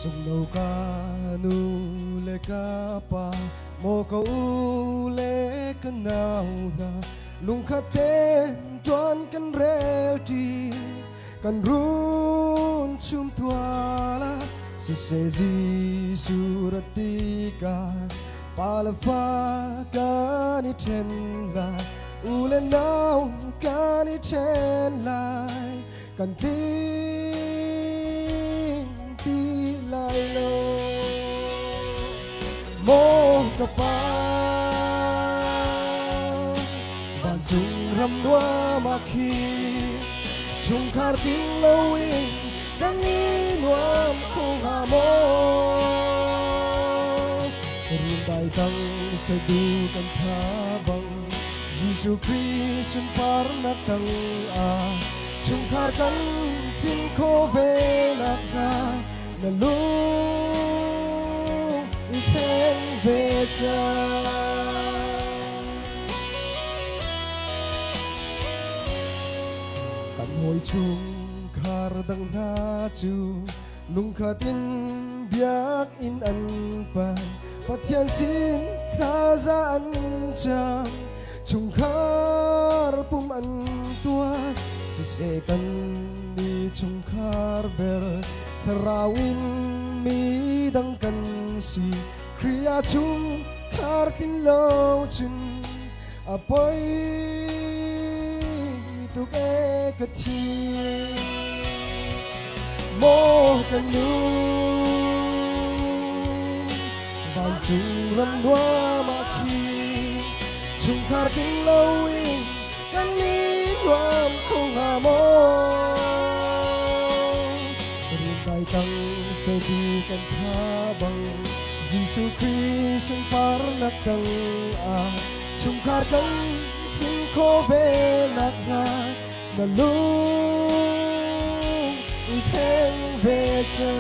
sung nâu ca nu lê ca pa mô câu lê ca nào na lung khát tên tròn căn rê chi căn run chum tua la se se di suratika palafa ca ni chen la u lê nào ca ni chen lại căn lai lo mô cà pa van chung ram noa ma khi chung khar tiếng lâu in căng ni noam khung hà mô rin bài tăng sẽ du kan tha bang Giêsu Christ sun par na tang a chung khar kan tin ko ve na ka na lu sen về cha kan hoi chung khar dang na chu lung kha tin biak in an pan pathian sin tha za an chang chung khar pum an tua si se kan ni chung khar ber Tharawin mi dang kan si Kriya chung khar tin lo chun apoi tu ke ka thi mo kan nu van chung ram noa ma khi chung khar tin lo in kan ni nuam khung ha mo bài tăng sẽ đi cần tha bằng Giêsu Christ sun par na kang a chung khar kan tin ko ve na nga na lu ten ve cha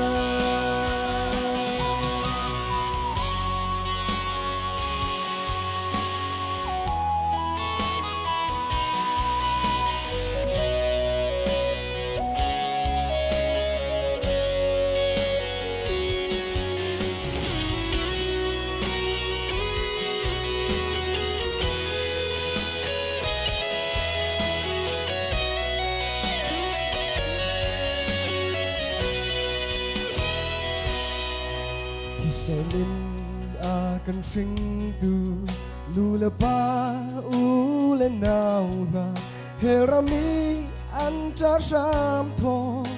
Selin akan sing tu lula pa ule nau na herami anta sam thong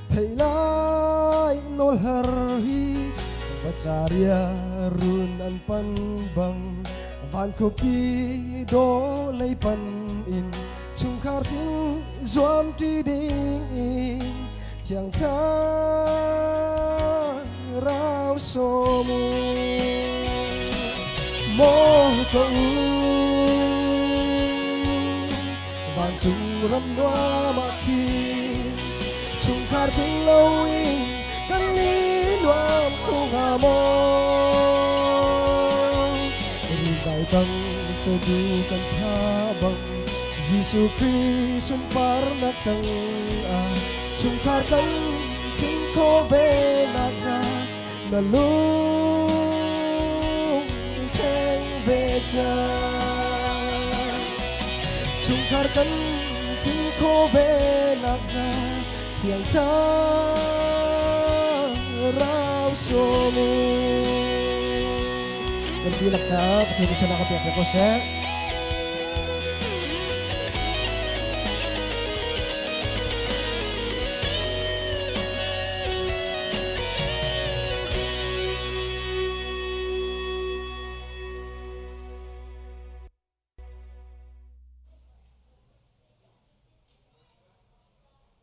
thai lai nol har hi bacaria run an pan bang van kopi do lei pan in chung khar tin zuam ti ding in thiang tha rao so mu mo ko van chung ram noa ma khi chung khar tin lâu in kan ni noam khung ha mo ri bai tang se du kan tha bang Giêsu Christ sun par na tang a chung khar kan tin ko ve na nga na lu ten về cha chung khar kan tin ko ve na nga thiang tha rao so mu kan tilak sa pathi ko sa nakapiyak ko sa